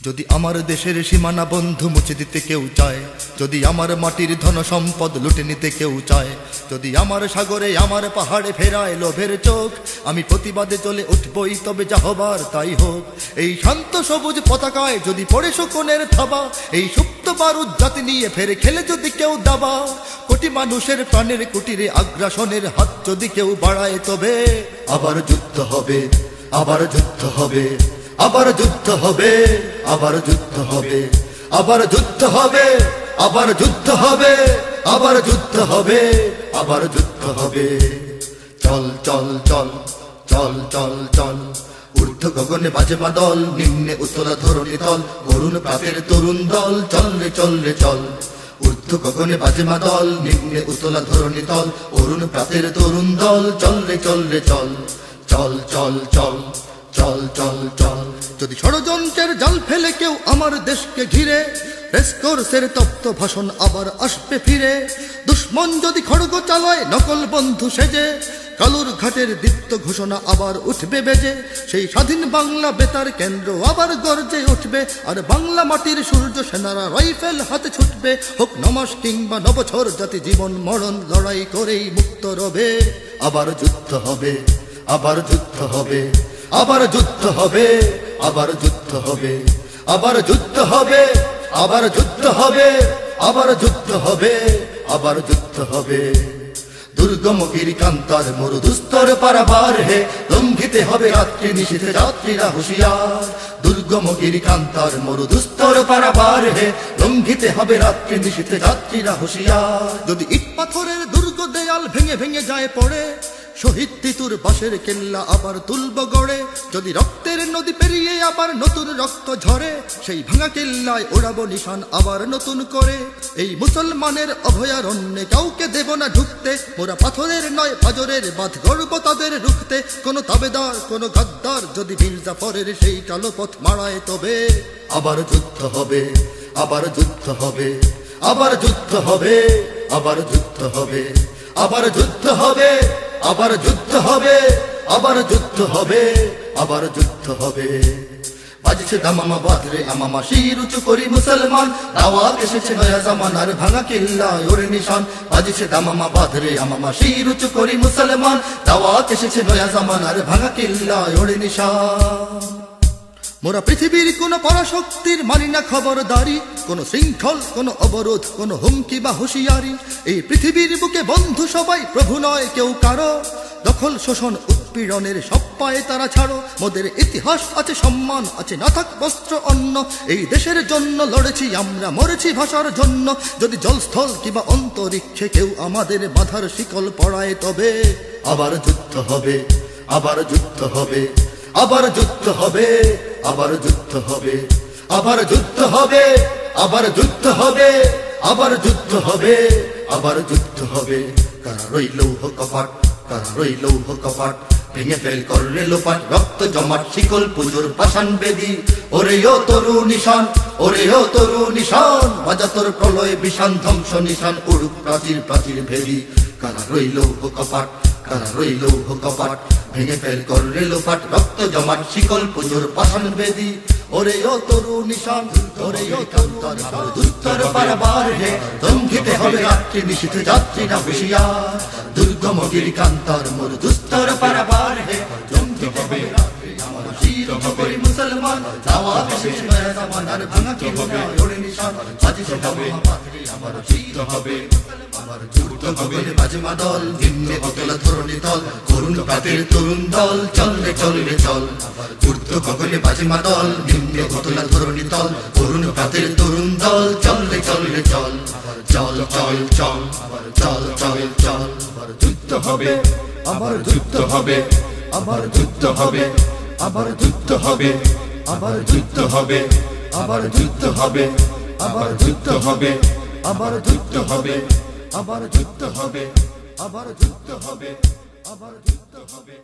যদি আমার দেশের সীমানা বন্ধু মুছে দিতে কেউ চায়, যদি আমার মাটির ধন সম্পদ লুটে নিতে কেউ চায়, যদি আমার সাগরে আমার পাহাড়ে ফেরায় লোভের চোখ, আমি প্রতিবাদে চলে উঠবই, তবে যা হবার তাই হোক। এই শান্ত সবুজ পতাকায় যদি পড়ে শকুনের থাবা, এই সুপ্ত বারুদ জাতি নিয়ে ফেরে খেলে যদি কেউ দাবা, কোটি মানুষের প্রাণের কুটিরে আগ্রাসনের হাত যদি কেউ বাড়ায়, তবে আবার যুদ্ধ হবে, আবার যুদ্ধ হবে, আবার যুদ্ধ হবে, আবার যুদ্ধ হবে, আবার যুদ্ধ হবে, আবার যুদ্ধ হবে, আবার যুদ্ধ হবে, আবার যুদ্ধ হবে। চল চল চল চল চল চল, ঊর্ধ্ব গগনে বাজে বাদল, নিম্নে উতলা ধরণী তল, অরুণ প্রাতের তরুণ দল, চল রে চল রে চল। ঊর্ধ্ব গগনে বাজে বাদল, নিম্নে উতলা ধরণী তল, অরুণ প্রাতের তরুণ দল, চল রে চল রে চল। চল চল চল চল চল চল। যদি ষড়যন্ত্রের জাল ফেলে কেউ আমার দেশকে ঘিরে, রেসকোর্সের তপ্ত ভাষণ আবার আসবে ফিরে। দুশ্মন যদি খড়গ চালায় নকল বন্ধু সেজে, কালুর ঘাটের দীপ্ত ঘোষণা আবার উঠবে বেজে। সেই স্বাধীন বাংলা বেতার কেন্দ্র আবার গর্জে উঠবে, আর বাংলা মাটির সূর্য সেনারা রাইফেল হাতে ছুটবে। হোক নমাস কিংবা নবছর, জাতি জীবন মরণ লড়াই করেই মুক্ত রবে। আবার যুদ্ধ হবে, আবার যুদ্ধ হবে, আবার যুদ্ধ হবে, আবার যুদ্ধ হবে, আবার যুদ্ধ হবে, আবার যুদ্ধ হবে, আবার যুদ্ধ হবে, আবার যুদ্ধ হবে। দুর্গম গিরিকান্তার মরু দুস্তর পারাবার হে, লঙ্ঘিতে হবে রাত্রি নিশীথে যাত্রীরা হুঁশিয়ার। দুর্গম গিরিকান্তার মরু দুস্তর পারাবার হে, লঙ্ঘিতে হবে রাত্রি নিশীথে যাত্রীরা হুঁশিয়ার। যদি ইট পাথরের দুর্গ দেয়াল ভেঙে ভেঙে যায় পড়ে, শহীদ তিতুর বাঁশের কেল্লা আবার তুলব গড়ে। যদি রক্তের নদী পেরিয়ে আবার নতুন রক্ত ঝরে, সেই ভাঙা কেল্লায় ওড়াবো নিশান আবার নতুন করে। এই মুসলমানের অভয়ারণ্যে কাউকে দেব না ঢুকতে, মোরা পাথরের নয় পাজরের বাঁধ গড়ব তাদের রুখতে। কোনো তাবেদার কোনো গাদ্দার যদি মির্জাফরের সেই কালো পথ মারায়, তবে আবার যুদ্ধ হবে, আবার যুদ্ধ হবে, আবার যুদ্ধ হবে, আবার যুদ্ধ হবে, আবার যুদ্ধ হবে, আবার যুদ্ধ হবে, আবার যুদ্ধ হবে, আবার যুদ্ধ হবে। বাজছে দামামা বাদরে আমামা, শির উঁচু করি মুসলমান, দাওয়াত এসেছে নয়া জামানার ভাঙা কিল্লায় ওরে নিশান। বাজছে দামামা বাদরে আমামা, শির উঁচু করি মুসলমান, দাওয়াত এসেছে নয়া জামানার ভাঙা কিল্লায় ওরে নিশান। মোরা পৃথিবীর কোন পরাশক্তির মানি না খবরদারি, কোন শৃঙ্খল কোন অবরোধ কোন হুমকি বা হুঁশিয়ারি। এই পৃথিবীর বুকে বন্ধু সবাই, প্রভু নয় কেউ কারো। দখল শোষণ উৎপীড়নের সব পায়ে তারা ছাড়ো। মোদের ইতিহাস আছে, সম্মান আছে, না থাক বস্ত্র অন্ন। এই দেশের জন্য লড়েছি আমরা, মরেছি ভাষার জন্য। যদি জলস্থল কিংবা অন্তরিক্ষে কেউ আমাদের বাধার শিকল পড়ায়, তবে আবার যুদ্ধ হবে, আবার যুদ্ধ হবে, আবার যুদ্ধ হবে, আবার যুদ্ধ হবে, আবার যুদ্ধ হবে, আবার যুদ্ধ হবে, আবার যুদ্ধ হবে, আবার যুদ্ধ হবে। কারা রইল কপাট, কারা রইল কপাট, ভেঙে ফেল করলে লোপাট, রক্ত জমাট শিকল পুজোর পাষাণ বেদি। ওরে ও তরু নিশান, ওরে ও তরু নিশান, বাজা তোর প্রলয় বিষান ধ্বংস নিশান, উড়ুক প্রাচীর প্রাচীর ভেদি। কারা রইল কপাট, কারা রইল কপাট, ভেঙে ফেল করলে লোপাট, রক্ত জমাট শিকল পুজোর পাষাণ বেদি। ওরে ও তরু নিশান, ওরে ও কান্তার দুস্তর পারাবার হে, লঙ্ঘিতে হবে রাত্রি নিশীথে যাত্রীরা হুঁশিয়ার। দুর্গম গিরিকান্তার মরু দুস্তর পারাবার হে, লঙ্ঘিতে হবে রাত্রি আমার শির উঁচু করি মুসলমান, দাওয়াত এসেছে নয়া জামানার ভাঙা কিল্লায় ওরে নিশান। বাজছে দামামা বাদরে আমার শির হবে, আমার যুদ্ধ গগনে বাজে মাদল, নিম্নে উতলা ধরণী তল, অরুণ প্রাতের তরুণ দল, চল রে চল রে চল। ঊর্ধ্ব গগনে বাজে মাদল, নিম্নে উতলা ধরণী তল, অরুণ প্রাতের তরুণ দল, চল রে চল রে চল। চল চল চল চল চল চল। আবার যুদ্ধ হবে, আবার যুদ্ধ হবে, আবার যুদ্ধ হবে, আবার যুদ্ধ হবে, আবার যুদ্ধ হবে, আবার যুদ্ধ হবে, আবার যুদ্ধ হবে, আবার যুদ্ধ হবে, আবার যুদ্ধ হবে, আবার যুদ্ধ হবে, আবার যুদ্ধ হবে।